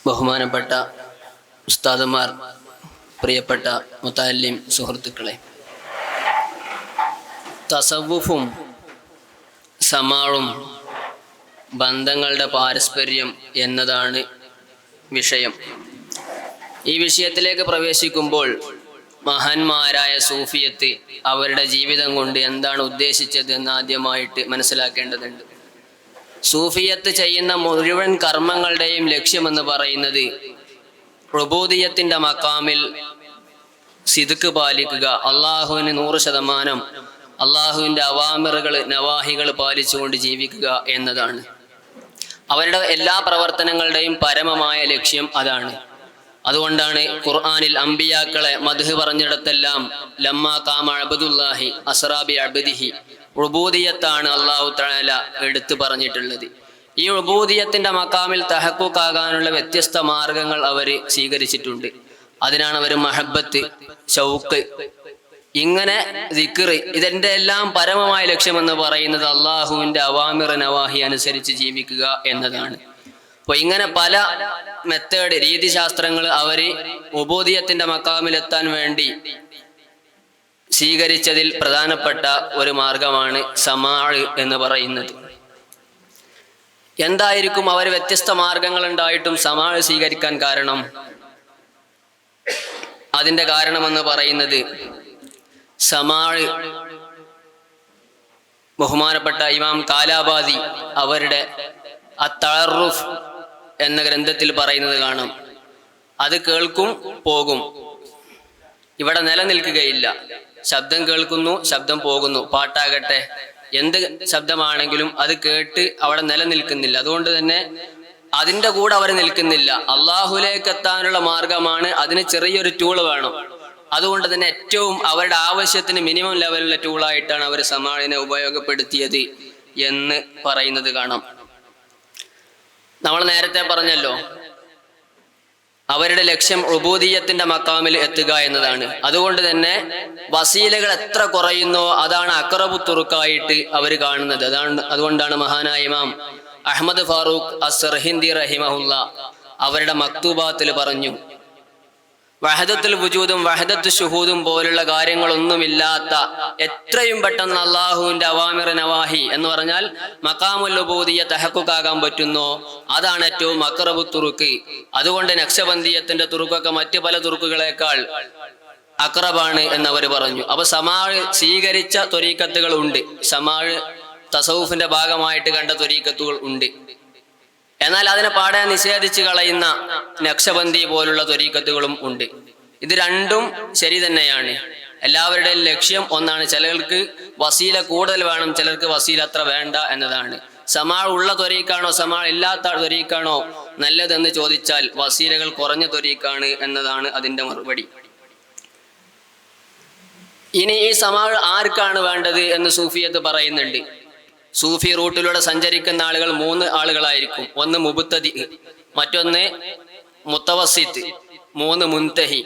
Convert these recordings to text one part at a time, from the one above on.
ബഹുമാനപ്പെട്ട ഉസ്താദുമാർ, പ്രിയപ്പെട്ട മുതഅല്ലിം സുഹൃത്തുക്കളെ, തസവുഫും സമാളും ബന്ധങ്ങളുടെ പാരസ്പര്യം എന്നതാണ് വിഷയം. ഈ വിഷയത്തിലേക്ക് പ്രവേശിക്കുമ്പോൾ മഹാന്മാരായ സൂഫിയത്ത് അവരുടെ ജീവിതം കൊണ്ട് എന്താണ് ഉദ്ദേശിച്ചത് എന്ന് ആദ്യമായിട്ട് മനസ്സിലാക്കേണ്ടതുണ്ട്. സൂഫിയത്ത് ചെയ്യുന്ന മുഴുവൻ കർമ്മങ്ങളുടെയും ലക്ഷ്യമെന്ന് പറയുന്നത് ഉബൂദിയത്തിന്റെ മക്കാമിൽ സിദ്ഖ് പാലിക്കുക, അള്ളാഹുവിന് 100% അള്ളാഹുവിൻ്റെ അവാമിറുകൾ നവാഹികൾ പാലിച്ചുകൊണ്ട് ജീവിക്കുക എന്നതാണ്. അവരുടെ എല്ലാ പ്രവർത്തനങ്ങളുടെയും പരമമായ ലക്ഷ്യം അതാണ്. അതുകൊണ്ടാണ് ഖുർആനിൽ അംബിയാക്കളെ മദ്ഹ് പറഞ്ഞിടത്തെല്ലാം ലമ്മാ ഖാമ അബ്ദുല്ലാഹി അസ്റാബി അബ്ദിഹി, ഉബൂദിയത്താണ് അല്ലാഹു തആല എടുത്തു പറഞ്ഞിട്ടുള്ളത്. ഈ ഉബൂദിയത്തിന്റെ മക്കാമിൽ തഹഖുഖാകാനുള്ള വ്യത്യസ്ത മാർഗങ്ങൾ അവർ സ്വീകരിച്ചിട്ടുണ്ട്. അതിനാണ് അവർ മഹബത്ത്, ഷൗക്ക്, ഇങ്ങനെ ദിക്ർ, ഇതിൻ്റെ എല്ലാം പരമമായ ലക്ഷ്യമെന്ന് പറയുന്നത് അള്ളാഹുവിൻ്റെ അവാമിർ നവാഹി അനുസരിച്ച് ജീവിക്കുക എന്നതാണ്. അപ്പോൾ ഇങ്ങനെ പല മെത്തേഡ്, രീതിശാസ്ത്രങ്ങൾ അവർ ഉബൂദിയത്തിന്റെ മക്കാമിലെത്താൻ വേണ്ടി സ്വീകരിച്ചതിൽ പ്രധാനപ്പെട്ട ഒരു മാർഗമാണ് സമാഅ് എന്ന് പറയുന്നത്. എന്തായിരിക്കും അവർ വ്യത്യസ്ത മാർഗങ്ങൾ ഉണ്ടായിട്ടും സമാഅ് സ്വീകരിക്കാൻ കാരണം? അതിൻ്റെ കാരണമെന്ന് പറയുന്നത് സമാഅ് ബഹുമാനപ്പെട്ട ഇമാം കാലാബാദി അവരുടെ അത്തഅറുഫ് എന്ന ഗ്രന്ഥത്തിൽ പറയുന്നത് കാണാം. അത് കേൾക്കും, പോകും, ഇവിടെ നിലനിൽക്കുകയില്ല. ശബ്ദം കേൾക്കുന്നു, ശബ്ദം പോകുന്നു. പാട്ടാകട്ടെ, എന്ത് ശബ്ദമാണെങ്കിലും അത് കേട്ട് അവിടെ നിലനിൽക്കുന്നില്ല. അതുകൊണ്ട് തന്നെ അതിൻ്റെ കൂടെ അവർ നിൽക്കുന്നില്ല. അള്ളാഹുലേക്ക് എത്താനുള്ള മാർഗമാണ്. അതിന് ചെറിയൊരു ടൂൾ വേണം. അതുകൊണ്ട് തന്നെ ഏറ്റവും അവരുടെ ആവശ്യത്തിന് മിനിമം ലെവലിലുള്ള ടൂളായിട്ടാണ് അവർ സമാഅിനെ ഉപയോഗപ്പെടുത്തിയത് എന്ന് പറയുന്നത് കാണാം. നമ്മൾ നേരത്തെ പറഞ്ഞല്ലോ, അവരുടെ ലക്ഷ്യം ഉബൂദിയത്തിന്റെ മക്കാമിൽ എത്തുക എന്നതാണ്. അതുകൊണ്ട് തന്നെ വസീലകൾ എത്ര കുറയുന്നോ അതാണ് അഖറബു തുറുക്കായിട്ട് അവർ കാണുന്നത്. അതുകൊണ്ടാണ് മഹാനായ ഇമാം അഹ്മദ് ഫാറൂഖ് അസ്സർഹിന്ദി റഹിമഹുല്ല അവരുടെ മക്തൂബാത്തിൽ പറഞ്ഞു, വഹദത്തുൽ വുജൂദും വഹദത്തു ശുഹൂദും പോലുള്ള കാര്യങ്ങളൊന്നുമില്ലാത്ത, എത്രയും പെട്ടെന്ന് അള്ളാഹുവിന്റെ അവാമിർ നവാഹി എന്ന് പറഞ്ഞാൽ മഖാമുൽ ഉബൂദിയ്യ തഹഖുഖാകാൻ പറ്റുന്നോ അതാണ് ഏറ്റവും അഖറബു തുറുക്ക്. അതുകൊണ്ട് നഖ്ശബന്ദിയത്തിന്റെ തുറുക്കൊക്കെ മറ്റു പല തുറുക്കുകളെക്കാൾ അഖറബാണ് എന്നവർ പറഞ്ഞു. അപ്പൊ സമാഅ് സ്വീകരിച്ച ത്വരീഖത്തുകൾ ഉണ്ട്, സമാഅ് തസവുഫിന്റെ ഭാഗമായിട്ട് കണ്ട ത്വരീഖത്തുകൾ ഉണ്ട്. എന്നാൽ അതിനെ പാടെ നിഷേധിച്ച് കളയുന്ന നഖ്ശബന്ദി പോലുള്ള ത്വരീഖത്തുകളും ഉണ്ട്. ഇത് രണ്ടും ശരി തന്നെയാണ്. എല്ലാവരുടെയും ലക്ഷ്യം ഒന്നാണ്. ചിലർക്ക് വസീല കൂടുതൽ വേണം, ചിലർക്ക് വസീല അത്ര വേണ്ട എന്നതാണ്. സമാഅ് ഉള്ള ത്വരീഖാണോ സമാഅ് ഇല്ലാത്ത ത്വരീഖാണോ നല്ലതെന്ന് ചോദിച്ചാൽ വസീലകൾ കുറഞ്ഞ ത്വരീഖാണ് എന്നതാണ് അതിൻ്റെ മറുപടി. ഇനി ഈ സമാഅ് ആർക്കാണ് വേണ്ടത് എന്ന് സൂഫിയത്ത് പറയുന്നുണ്ട്. സൂഫി റൂട്ടിലൂടെ സഞ്ചരിക്കുന്ന ആളുകൾ 3 ആളുകളായിരിക്കും. ഒന്ന് മുബ്തദി, മറ്റൊന്ന് മുത്തവസ്സിത്ത്, 3 മുൻതഹി,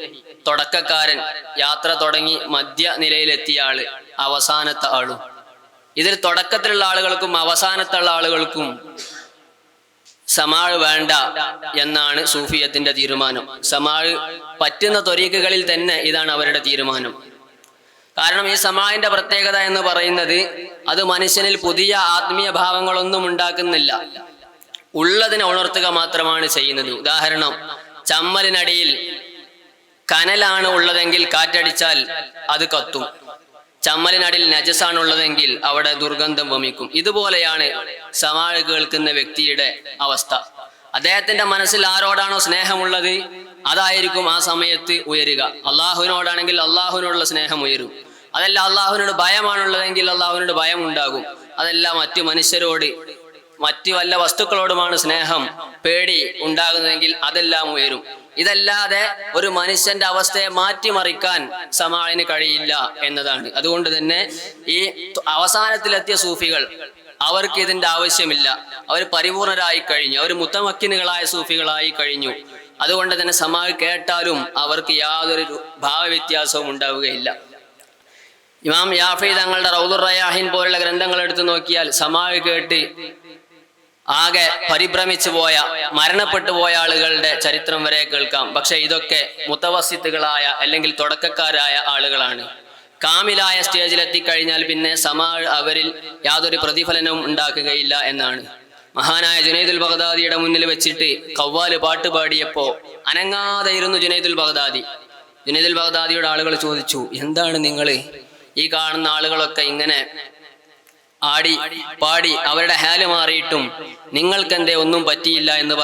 തുടക്കക്കാരൻ, യാത്ര തുടങ്ങി മധ്യ നിലയിലെത്തിയ ആള്, അവസാനത്തെ ആളും. ഇതിൽ തുടക്കത്തിലുള്ള ആളുകൾക്കും അവസാനത്തുള്ള ആളുകൾക്കും സമാഅ് വേണ്ട എന്നാണ് സൂഫിയത്തിന്റെ തീരുമാനം. സമാഅ് പറ്റുന്ന ത്വരീഖുകളിൽ തന്നെ ഇതാണ് അവരുടെ തീരുമാനം. കാരണം ഈ സമാഅിന്റെ പ്രത്യേകത എന്ന് പറയുന്നത് അത് മനുഷ്യനിൽ പുതിയ ആത്മീയ ഭാവങ്ങളൊന്നും ഉണ്ടാക്കുന്നില്ല, ഉള്ളതിനെ ഉണർത്തുക മാത്രമാണ് ചെയ്യുന്നത്. ഉദാഹരണം, ചമ്മലിനടിയിൽ കനലാണ് ഉള്ളതെങ്കിൽ കാറ്റടിച്ചാൽ അത് കത്തും. ചമ്മലിനടിയിൽ നജസാണ് ഉള്ളതെങ്കിൽ അവിടെ ദുർഗന്ധം വമിക്കും. ഇതുപോലെയാണ് സമാഅ് കേൾക്കുന്ന വ്യക്തിയുടെ അവസ്ഥ. അദ്ദേഹത്തിന്റെ മനസ്സിൽ ആരോടാണോ സ്നേഹമുള്ളത് അതായിരിക്കും ആ സമയത്ത് ഉയരുക. അള്ളാഹുവിനോടാണെങ്കിൽ അള്ളാഹുവിനോടുള്ള സ്നേഹം ഉയരും. അതല്ല അള്ളാഹുവിനോട് ഭയമാണുള്ളതെങ്കിൽ അള്ളാഹുവിനോട് ഭയം ഉണ്ടാകും. അതല്ല മറ്റു മനുഷ്യരോട്, മറ്റു വല്ല വസ്തുക്കളോടുമാണ് സ്നേഹം, പേടി ഉണ്ടാകുന്നതെങ്കിൽ അതെല്ലാം ഉയരും. ഇതല്ലാതെ ഒരു മനുഷ്യന്റെ അവസ്ഥയെ മാറ്റിമറിക്കാൻ സമാഅിന് കഴിയില്ല എന്നതാണ്. അതുകൊണ്ട് തന്നെ ഈ അവസാനത്തിലെത്തിയ സൂഫികൾ അവർക്ക് ഇതിന്റെ ആവശ്യമില്ല. അവർ പരിപൂർണരായി കഴിഞ്ഞു, അവർ മുത്തമക്കിനുകളായ സൂഫികളായി കഴിഞ്ഞു. അതുകൊണ്ട് തന്നെ സമാഅ് കേട്ടാലും അവർക്ക് യാതൊരു ഭാവവ്യത്യാസവും ഉണ്ടാവുകയില്ല. ഇമാം യാഫി തങ്ങളുടെ റൗദുർ റയാഹിൻ പോലുള്ള ഗ്രന്ഥങ്ങൾ എടുത്തു നോക്കിയാൽ സമാഅ് കേട്ട് ആകെ പരിഭ്രമിച്ചു പോയ മരണപ്പെട്ടു പോയ ആളുകളുടെ ചരിത്രം വരെ കേൾക്കാം. പക്ഷെ ഇതൊക്കെ മുത്തവസ്സിത്തുകളായ അല്ലെങ്കിൽ തുടക്കക്കാരായ ആളുകളാണ്. കാമിലായ സ്റ്റേജിലെത്തിക്കഴിഞ്ഞാൽ പിന്നെ അവരിൽ യാതൊരു പ്രതിഫലനവും ഉണ്ടാക്കുകയില്ല എന്നാണ്. മഹാനായ ജുനൈദുൽ ബഗ്ദാദിയുടെ മുന്നിൽ വെച്ചിട്ട് ഖവ്വാല് പാട്ട് പാടിയപ്പോ അനങ്ങാതെ ഇരുന്നു ജുനൈദുൽ ബഗ്ദാദി. ജുനൈദുൽ ബഗ്ദാദിയുടെ ആളുകൾ ചോദിച്ചു, എന്താണ് നിങ്ങൾ ഈ കാണുന്ന ആളുകളൊക്കെ ഇങ്ങനെ ആടി പാടി അവരുടെ ഹാല് മാറിയിട്ടും നിങ്ങൾക്കെന്തേ ഒന്നും പറ്റിയില്ല എന്ന്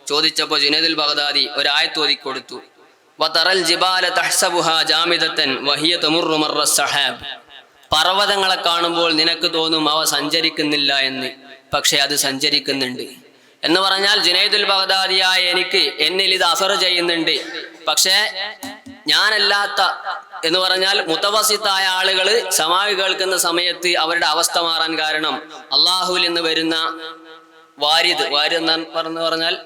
ചോദിച്ചപ്പോ ജുനൈദുൽ ബഗ്ദാദി ഒരായത്ത് ഓതിക്കൊടുത്തു. വതറൽ ജിബാല തഹ്സബുഹാ ജാമിദതൻ വഹിയ തമുറു മർറ സഹാബ്. പർവ്വതങ്ങളെ കാണുമ്പോൾ നിനക്ക് തോന്നും അവ സഞ്ചരിക്കുന്നില്ല എന്ന്, പക്ഷെ അത് സഞ്ചരിക്കുന്നുണ്ട് എന്ന് പറഞ്ഞാൽ ജുനൈദുൽ ബഗ്ദാദിയായ എനിക്ക് എന്നിൽ ഇത് അസർ ചെയ്യുന്നുണ്ട്. പക്ഷേ ഞാനല്ലാത്ത എന്ന് പറഞ്ഞാൽ മുത്തവസ്സിത്തായ ആളുകൾ സമാഅ് കേൾക്കുന്ന സമയത്ത് അവരുടെ അവസ്ഥ മാറാൻ കാരണം അള്ളാഹുവിൽ നിന്ന് വരുന്ന വാരിദ് എന്ന് പറഞ്ഞാൽ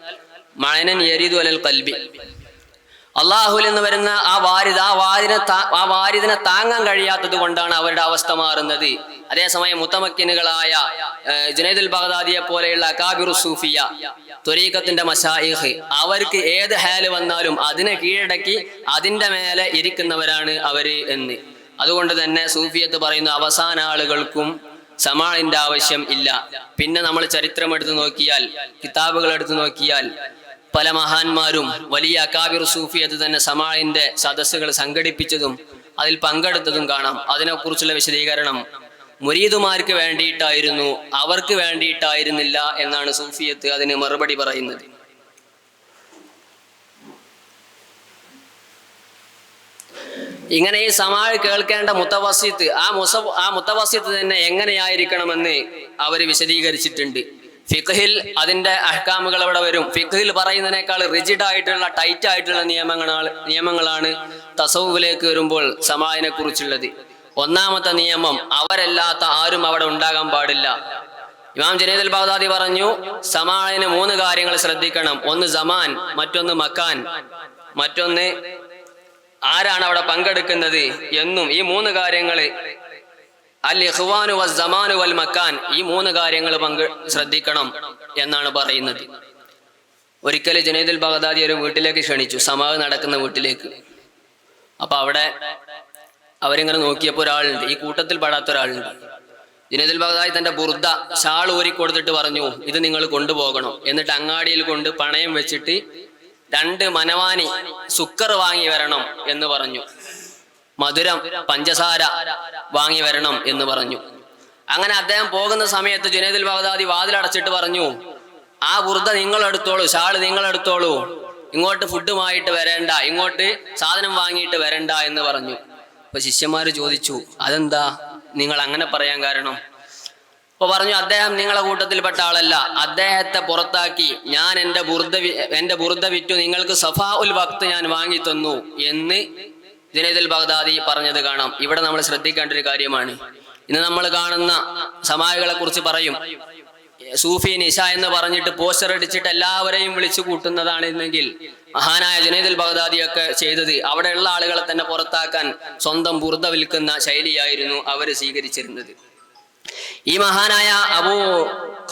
മഅനൻ യരീദു അലൽ ഖൽബി, അള്ളാഹുവിൽ നിന്ന് വരുന്ന ആ വാരിദിനെ താങ്ങാൻ കഴിയാത്തത് കൊണ്ടാണ് അവരുടെ അവസ്ഥ മാറുന്നത്. അതേസമയം മുത്തമക്കിനുകളായ ജുനൈദുൽ ബഗ്ദാദിയെ പോലെയുള്ള അകാബിറു സൂഫിയ ത്വരീഖത്തിന്റെ മശായിഖ് അവർക്ക് ഏത് ഹാല് വന്നാലും അതിനെ കീഴടക്കി അതിന്റെ മേലെ ഇരിക്കുന്നവരാണ് അവര് എന്ന്. അതുകൊണ്ട് തന്നെ സൂഫിയത്ത് പറയുന്ന അവസാന ആളുകൾക്കും സമാഇന്റെ ആവശ്യം ഇല്ല. പിന്നെ നമ്മൾ ചരിത്രം എടുത്തു നോക്കിയാൽ, കിതാബുകൾ എടുത്തു നോക്കിയാൽ പല മഹാന്മാരും വലിയ അകാബിർ സൂഫിയത്ത് തന്നെ സമാഇന്റെ സദസ്സുകൾ സംഘടിപ്പിച്ചതും അതിൽ പങ്കെടുത്തതും കാണാം. അതിനെക്കുറിച്ചുള്ള വിശദീകരണം മുരീദുമാർക്ക് വേണ്ടിയിട്ടായിരുന്നു, അവർക്ക് വേണ്ടിയിട്ടായിരുന്നില്ല എന്നാണ് സൂഫിയത്ത് അതിന് മറുപടി പറയുന്നത്. ഇങ്ങനെ ഈ സമാഅ് കേൾക്കേണ്ട മുത്തവസ്സിത്ത് ആ മുത്തവസ്സിത്ത് തന്നെ എങ്ങനെയായിരിക്കണമെന്ന് അവർ വിശദീകരിച്ചിട്ടുണ്ട്. ഫിഖ്ഹിൽ അതിന്റെ അഹ്കാമുകൾ അവിടെ വരും. ഫിഖ്ഹിൽ പറയുന്നതിനേക്കാൾ റിജിഡ് ആയിട്ടുള്ള ടൈറ്റ് ആയിട്ടുള്ള നിയമങ്ങളാണ് തസവ്വുഫിലേക്ക് വരുമ്പോൾ സമാഇനെ കുറിച്ചുള്ളത്. ഒന്നാമത്തെ നിയമം, അവരല്ലാത്ത ആരും അവിടെ ഉണ്ടാകാൻ പാടില്ല. ഇമാം ജുനൈദുൽ ബഗ്ദാദി പറഞ്ഞു, സമാഇന് 3 കാര്യങ്ങൾ ശ്രദ്ധിക്കണം. ഒന്ന് സമാൻ, മറ്റൊന്ന് മക്കാൻ, മറ്റൊന്ന് ആരാണ് അവിടെ പങ്കെടുക്കുന്നത് എന്നും. ഈ 3 കാര്യങ്ങൾ അൽ ഇഖ്വാനു വസ്സമാനു വൽ മക്കാൻ, ഈ 3 കാര്യങ്ങൾ ശ്രദ്ധിക്കണം എന്നാണ് പറയുന്നത്. ഒരിക്കൽ ജുനൈദുൽ ബഗ്ദാദി ഒരു വീട്ടിലേക്ക് ക്ഷണിച്ചു, സമാഅ് നടക്കുന്ന വീട്ടിലേക്ക്. അപ്പൊ അവിടെ അവരിങ്ങനെ നോക്കിയപ്പോൾ ഒരാളുണ്ട്, ഈ കൂട്ടത്തിൽ പെടാത്ത ഒരാളുണ്ട്. ജുനൈദുൽ ബഗ്ദാദി തന്റെ ബുർദ ഷാൾ ഊരി കൊടുത്തിട്ട് പറഞ്ഞു, ഇത് നിങ്ങൾ കൊണ്ടുപോകണം. എന്നിട്ട് അങ്ങാടിയിൽ കൊണ്ട് പണയം വെച്ചിട്ട് 2 മനവാനി സുക്കർ വാങ്ങി വരണം എന്ന് പറഞ്ഞു. മധുരം പഞ്ചസാര വാങ്ങി വരണം എന്ന് പറഞ്ഞു. അങ്ങനെ അദ്ദേഹം പോകുന്ന സമയത്ത് ജുനൈദുൽ ബഗ്ദാദി വാതിലടച്ചിട്ട് പറഞ്ഞു, ആ ബുർദ നിങ്ങൾ എടുത്തോളൂ, ഷാള് നിങ്ങൾ എടുത്തോളൂ, ഇങ്ങോട്ട് ഫുഡുമായിട്ട് വരണ്ട, ഇങ്ങോട്ട് സാധനം വാങ്ങിയിട്ട് വരണ്ട എന്ന് പറഞ്ഞു. അപ്പൊ ശിഷ്യന്മാര് ചോദിച്ചു, അതെന്താ നിങ്ങൾ അങ്ങനെ പറയാൻ കാരണം? അപ്പൊ പറഞ്ഞു, അദ്ദേഹം നിങ്ങളെ കൂട്ടത്തിൽപ്പെട്ട ആളല്ല, അദ്ദേഹത്തെ പുറത്താക്കി ഞാൻ എന്റെ ബുർദ വിറ്റു നിങ്ങൾക്ക് സഫാ ഉൽ വഖ്ത് ഞാൻ വാങ്ങി തന്നു എന്ന് ജുനൈദുൽ ബഗ്ദാദി പറഞ്ഞത് കാണാം. ഇവിടെ നമ്മൾ ശ്രദ്ധിക്കേണ്ട ഒരു കാര്യമാണ്. ഇന്ന് നമ്മൾ കാണുന്ന സമാഅുകളെ കുറിച്ച് പറയും, സൂഫി നിശ എന്ന് പറഞ്ഞിട്ട് പോസ്റ്റർ അടിച്ചിട്ട് എല്ലാവരെയും വിളിച്ചു കൂട്ടുന്നതാണെന്നെങ്കിൽ മഹാനായ ജുനൈദുൽ ബഗ്ദാദിയൊക്കെ ചെയ്തത് അവിടെയുള്ള ആളുകളെ തന്നെ പുറത്താക്കാൻ സ്വന്തം ബുർദ വിൽക്കുന്ന ശൈലിയായിരുന്നു അവർ സ്വീകരിച്ചിരുന്നത്. ഈ മഹാനായ അബൂ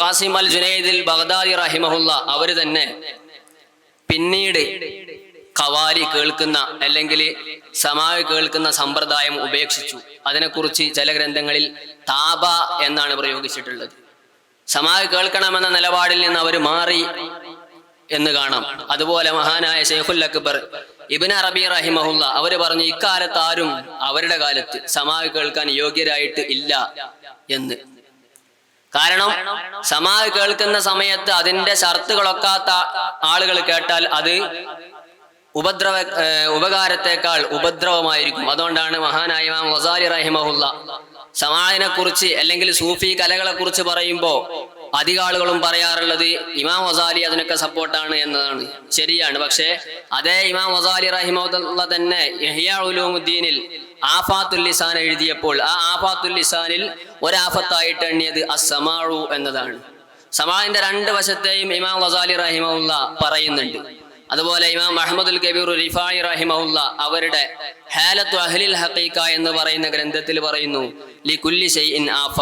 ഖാസിം അൽ ജുനൈദുൽ ബഗ്ദാദി റഹിമഹുല്ല അവര് തന്നെ പിന്നീട് ഖവാലി കേൾക്കുന്ന അല്ലെങ്കിൽ സമാഅ് കേൾക്കുന്ന സമ്പ്രദായം ഉപേക്ഷിച്ചു. അതിനെക്കുറിച്ച് ചില ഗ്രന്ഥങ്ങളിൽ താബ എന്നാണ് പ്രയോഗിച്ചിട്ടുള്ളത്. സമാഅ് കേൾക്കണമെന്ന നിലപാടിൽ നിന്ന് അവർ മാറി എന്ന് കാണാം. അതുപോലെ മഹാനായ ശൈഖുൽ അക്ബർ ഇബ്നു അറബി റഹിമഹുല്ല അവര് പറഞ്ഞു, ഇക്കാലത്ത് ആരും അവരുടെ കാലത്ത് സമാഅ് കേൾക്കാൻ യോഗ്യരായിട്ട് ഇല്ല എന്ന്. കാരണം സമാഅ് കേൾക്കുന്ന സമയത്ത് അതിന്റെ ഷർത്തുകളൊക്കാത്ത ആളുകൾ കേട്ടാൽ അത് ഉപകാരത്തെക്കാൾ ഉപദ്രവമായിരിക്കും. അതുകൊണ്ടാണ് മഹാനായ ഇമാം ഗസാലി റഹിമഹുല്ല സമാഅിനെ കുറിച്ച് അല്ലെങ്കിൽ സൂഫി കലകളെ കുറിച്ച് പറയുമ്പോൾ അധിക ആളുകളും പറയാറുള്ളത് ഇമാം ഗസാലി അതിനൊക്കെ സപ്പോർട്ടാണ് എന്നതാണ്. ശരിയാണ്. പക്ഷേ അതേ ഇമാം ഗസാലി റഹിമഹുല്ല തന്നെ ഇഹ്യാ ഉലൂമുദ്ദീനിൽ ആഫാത്തുൽ ലിസാൻ എഴുതിയപ്പോൾ ആ ആഫാത്തുൽ ലിസാനിൽ ഒരാഫത്തായിട്ട് എണ്ണിയത് അസ്സമാഉ എന്നതാണ്. സമാഇന്റെ 2 വശത്തെയും ഇമാം ഗസാലി റഹിമഹുല്ല പറയുന്നുണ്ട്. അതുപോലെ ഇമാം അഹ്മദുൽ കബീർ റിഫായി റഹിമഹുല്ല അവരുടെ ഹാലത്തു അഹ്ലിൽ ഹഖീഖ എന്ന് പറയുന്ന ഗ്രന്ഥത്തിൽ പറയുന്നു, ലികുല്ലി ശൈഇൻ ആഫ,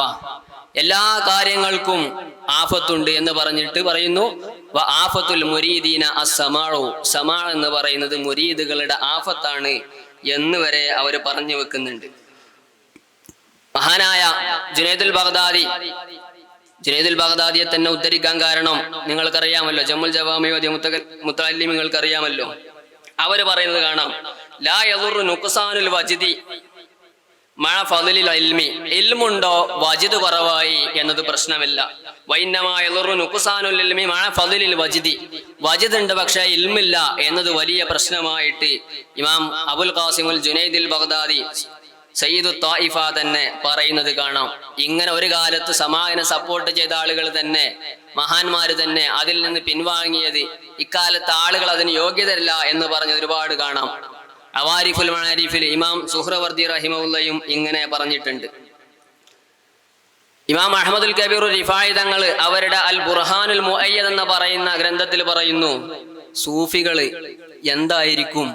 എല്ലാ കാര്യങ്ങൾക്കും ആഫത്തുണ്ട് എന്ന് പറഞ്ഞിട്ട് പറയുന്നു ആഫത്തുൽ മുരീദീന അസ്സമാഉ, സമാ എന്ന് പറയുന്നത് മുരീദുകളുടെ ആഫത്താണ് എന്ന് വരെ അവർ പറഞ്ഞു വെക്കുന്നുണ്ട്. മഹാനായ ജുനൈദുൽ ബഗ്ദാദിയെ തന്നെ ഉദ്ധരിക്കാൻ കാരണം നിങ്ങൾക്കറിയാമല്ലോ, ജമ്മുൽ ജവാമി മുത്തഅല്ലിം നിങ്ങൾക്കറിയാമല്ലോ. അവര് പറയുന്നത് കാണാം, ലാ യദുറു നുഖ്സാനുൽ വജ്ദി മഅ ഫളിൽ ഇൽമി, ഇൽമുണ്ടോ വജ്ദ് കുറവായി എന്നത് പ്രശ്നമില്ല. വഇന്നമാ യദുറു നുഖ്സാനുൽ ഇൽമി മഅ ഫളിൽ വജ്ദി, വജ്ദ് ഉണ്ട് പക്ഷേ ഇൽമില്ല എന്നത് വലിയ പ്രശ്നമായിട്ട് ഇമാം അബുൽ ഖാസിമുൽ ജുനൈദുൽ ബഗ്ദാദി സയ്യിദു ത്വായിഫ തന്നെ പറയുന്നത് കാണാം. ഇങ്ങനെ ഒരു കാലത്ത് സമാഅനെ സപ്പോർട്ട് ചെയ്ത ആളുകൾ തന്നെ, മഹാന്മാര് തന്നെ അതിൽ നിന്ന് പിൻവാങ്ങിയത്, ഇക്കാലത്ത് ആളുകൾ അതിന് യോഗ്യതയല്ല എന്ന് പറഞ്ഞത് ഒരുപാട് കാണാം. അവാരിഫുൽ മആരിഫിൽ ഇമാം സുഹ്റവർദി റഹിമഹുല്ലയും ഇങ്ങനെ പറഞ്ഞിട്ടുണ്ട്. ഇമാം അഹ്മദുൽ കബീർ റിഫായി തങ്ങൾ അവരുടെ അൽ ബുർഹാനുൽ മുഅയ്യദ് എന്ന് പറയുന്ന ഗ്രന്ഥത്തിൽ പറയുന്നു, സൂഫികള് എന്തായിരിക്കും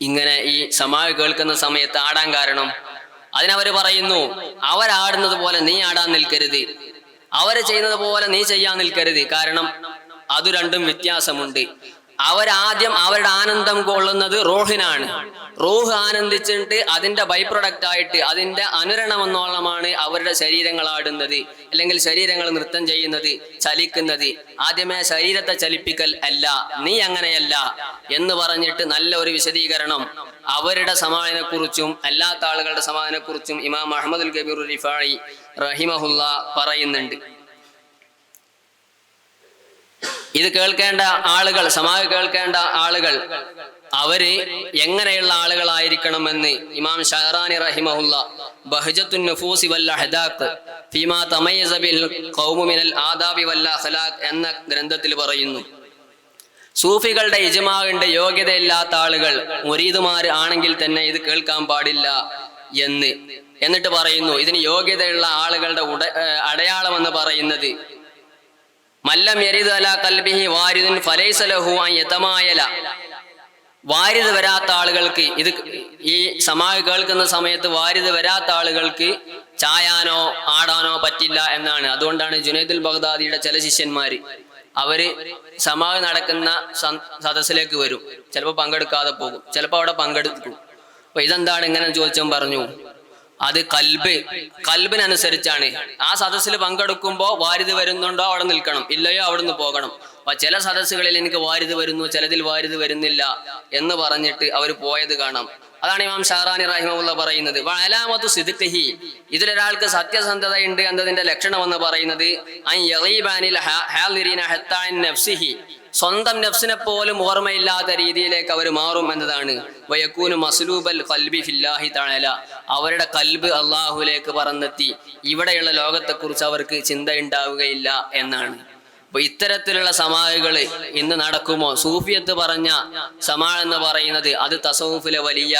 ഇങ്ങനെ ഈ സമാഅ് കേൾക്കുന്ന സമയത്ത് ആടാൻ കാരണം? അതിനവര് പറയുന്നു, അവരാടുന്നത് പോലെ നീ ആടാൻ നിൽക്കരുത്, അവര് ചെയ്യുന്നത് പോലെ നീ ചെയ്യാൻ നിൽക്കരുത്. കാരണം അത് രണ്ടും വ്യത്യാസമുണ്ട്. അവരാദ്യം അവരുടെ ആനന്ദം കൊള്ളുന്നത് റൂഹിനാണ്. റൂഹ് ആനന്ദിച്ചിട്ട് അതിന്റെ ബൈ പ്രൊഡക്റ്റ് ആയിട്ട് അതിന്റെ അനുരണം എന്നോളമാണ് അവരുടെ ശരീരങ്ങൾ ആടുന്നത്, അല്ലെങ്കിൽ ശരീരങ്ങൾ നൃത്തം ചെയ്യുന്നത്, ചലിക്കുന്നത്. ആദ്യമേ ശരീരത്തെ ചലിപ്പിക്കൽ അല്ല, നീ അങ്ങനെയല്ല എന്ന് പറഞ്ഞിട്ട് നല്ല ഒരു വിശദീകരണം അവരുടെ സമാഅനെ കുറിച്ചും അല്ലാത്ത ആളുകളുടെ സമാഅനെ കുറിച്ചും ഇമാം അഹ്മദുൽ കബീർ റിഫായി റഹിമഹുല്ല പറയുന്നുണ്ട്. ഇത് കേൾക്കേണ്ട ആളുകൾ, സമാഅ് കേൾക്കേണ്ട ആളുകൾ, അവര് എങ്ങനെയുള്ള ആളുകളായിരിക്കണമെന്ന് ഇമാം ഷഹറാനി റഹിമഹുല്ല ബഹ്ജത്തുൻ നുഫൂസി വൽ അഹ്ദാഖ് ഫീമാ തമയ്യസ ബിൽ ഖൗമു മിനൽ ആദാബി വൽ അഖ്ലാഖ് എന്ന ഗ്രന്ഥത്തിൽ പറയുന്നു, സൂഫികളുടെ ഇജ്മാഇന്റെ യോഗ്യതയില്ലാത്ത ആളുകൾ മുരീദുമാർ ആണെങ്കിൽ തന്നെ ഇത് കേൾക്കാൻ പാടില്ല എന്ന്. എന്നിട്ട് പറയുന്നു, ഇതിന് യോഗ്യതയുള്ള ആളുകളുടെ അടയാളം എന്ന് പറയുന്നത് മല്ലം യരിദ് അലാ ഖൽബിഹി വാരിദുൻ ഫലൈസ ലഹു അൻ യതമായല, വാരിദ് വരാത്ത ആളുകൾക്ക്, ഇത് ഈ സമാഅ് കേൾക്കുന്ന സമയത്ത് വാരിദ് വരാത്ത ആളുകൾക്ക് ചായാനോ ആടാനോ പറ്റില്ല എന്നാണ്. അതുകൊണ്ടാണ് ജുനൈദുൽ ബഗ്ദാദിയുടെ ചില ശിഷ്യന്മാര് അവര് സമാഅ് നടക്കുന്ന സദസ്സിലേക്ക് വരും, ചിലപ്പോൾ പങ്കെടുക്കാതെ പോകും, ചിലപ്പോൾ അവിടെ പങ്കെടുക്കും. അപ്പൊ ഇതെന്താണ് ഇങ്ങനെ ചോദിച്ചും പറഞ്ഞു, അത് കൽബിനനുസരിച്ചാണ്. ആ സദസ്സിൽ പങ്കെടുക്കുമ്പോൾ വാരിദ് വരുന്നുണ്ടോ അവിടെ നിൽക്കണം, ഇല്ലയോ അവിടുന്ന് പോകണം. അപ്പൊ ചില സദസ്സുകളിൽ എനിക്ക് വാരിദ് വരുന്നു, ചിലതിൽ വാരിദ് വരുന്നില്ല എന്ന് പറഞ്ഞിട്ട് അവർ പോയത് കാണാം. അതാണ് ഇമാം ഷഹറാനി റഹിമഹുല്ല പറയുന്നത്, അലാമത്തു സിദ്ഖിഹി, ഇതിലൊരാൾക്ക് സത്യസന്ധതയുണ്ട് എന്നതിന്റെ ലക്ഷണം എന്ന് പറയുന്നത് അൻ യഗീബാനിൽ ഹാദിരീന ഹത്താ അൻ നഫ്സിഹി, സ്വന്തം നഫ്സിനെ പോലും ഓർമ്മയില്ലാത്ത രീതിയിലേക്ക് അവർ മാറും എന്നതാണ്. വയകൂനു മസ്ലൂബൽ ഖൽബി ഫില്ലാഹി തആല, അവരുടെ കൽബ് അള്ളാഹുലേക്ക് പറന്നെത്തി ഇവിടെയുള്ള ലോകത്തെക്കുറിച്ച് അവർക്ക് ചിന്തയുണ്ടാവുകയില്ല എന്നാണ്. അപ്പൊ ഇത്തരത്തിലുള്ള സമാഅുകൾ ഇന്ന് നടക്കുമോ? സൂഫിയത്ത് പറഞ്ഞ സമാഅ് എന്ന് പറയുന്നത് അത് തസവുഫിലെ വലിയ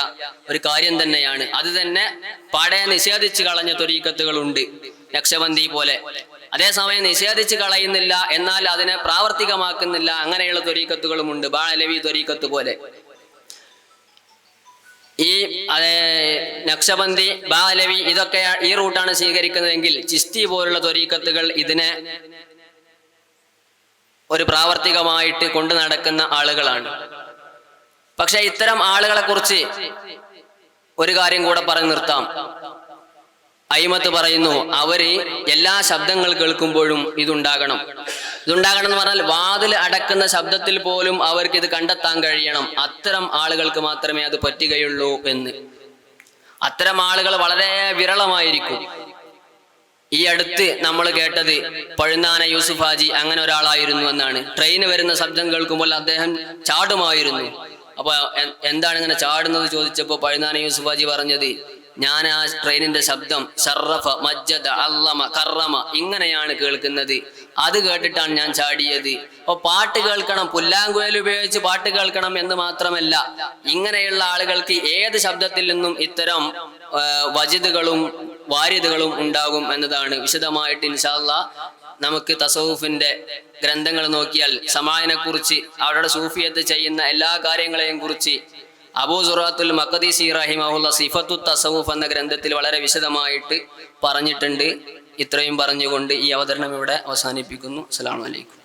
ഒരു കാര്യം തന്നെയാണ്. അത് തന്നെ പാടെ നിഷേധിച്ച് കളഞ്ഞ ത്വരീഖത്തുകളുണ്ട്, നക്ഷബന്ദി പോലെ. അതേസമയം നിഷേധിച്ച് കളയുന്നില്ല, എന്നാൽ അതിനെ പ്രാവർത്തികമാക്കുന്നില്ല, അങ്ങനെയുള്ള ത്വരീഖത്തുകളുമുണ്ട്, ബാഅലവി ത്വരീഖത്ത് പോലെ. ഈ നക്ഷബന്ദി, ബാഅലവി ഇതൊക്കെ ഈ റൂട്ടാണ് സ്വീകരിക്കുന്നതെങ്കിൽ ചിസ്തി പോലുള്ള ത്വരീഖത്തുകൾ ഇതിനെ ഒരു പ്രാവർത്തികമായിട്ട് കൊണ്ടു നടക്കുന്ന ആളുകളാണ്. പക്ഷെ ഇത്തരം ആളുകളെ കുറിച്ച് ഒരു കാര്യം കൂടെ പറഞ്ഞു നിർത്താം. അയിമത്ത് പറയുന്നു, അവര് എല്ലാ ശബ്ദങ്ങൾ കേൾക്കുമ്പോഴും ഇതുണ്ടാകണം എന്ന് പറഞ്ഞാൽ വാതിൽ അടക്കുന്ന ശബ്ദത്തിൽ പോലും അവർക്ക് ഇത് കണ്ടെത്താൻ കഴിയണം. അത്തരം ആളുകൾക്ക് മാത്രമേ അത് പറ്റുകയുള്ളൂ എന്ന്. അത്തരം ആളുകൾ വളരെ വിരളമായിരിക്കും. ഈ അടുത്ത് നമ്മൾ കേട്ടത് പഴുന്നാന യൂസുഫ് ഹാജി അങ്ങനെ ഒരാളായിരുന്നു എന്നാണ്. ട്രെയിന് വരുന്ന ശബ്ദം കേൾക്കുമ്പോൾ അദ്ദേഹം ചാടുമായിരുന്നു. അപ്പൊ എന്താണ് ഇങ്ങനെ ചാടുന്നത് ചോദിച്ചപ്പോൾ പഴുന്നാന യൂസുഫ് ഹാജി പറഞ്ഞത്, ഞാൻ ആ ട്രെയിനിന്റെ ശബ്ദം ഷറഫ മജ്ജദ അല്ലമ കറമ ഇങ്ങനെയാണ് കേൾക്കുന്നത്, അത് കേട്ടിട്ടാണ് ഞാൻ ചാടിയത്. അപ്പൊ പാട്ട് കേൾക്കണം, പുല്ലാങ്കുഴൽ ഉപയോഗിച്ച് പാട്ട് കേൾക്കണം എന്ന് മാത്രമല്ല, ഇങ്ങനെയുള്ള ആളുകൾക്ക് ഏത് ശബ്ദത്തിൽ നിന്നും ഇത്തരം വജിദുകളും വാരിദുകളും ഉണ്ടാകും എന്നതാണ്. വിശദമായിട്ട് ഇൻഷാ അല്ലാഹ് നമുക്ക് തസവുഫിന്റെ ഗ്രന്ഥങ്ങൾ നോക്കിയാൽ സമാഅനെ കുറിച്ച്, അവരുടെ സൂഫിയത്ത് ചെയ്യുന്ന എല്ലാ കാര്യങ്ങളെയും കുറിച്ച് അബൂ സുറാത്തുൽ മഖ്ദിസി റഹിമഹുല്ല സിഫത്തു തസവുഫ് എന്ന ഗ്രന്ഥത്തിൽ വളരെ വിശദമായിട്ട് പറഞ്ഞിട്ടുണ്ട്. ഇത്രയും പറഞ്ഞുകൊണ്ട് ഈ അവതരണം ഇവിടെ അവസാനിപ്പിക്കുന്നു. അസ്സലാമു അലൈക്കും.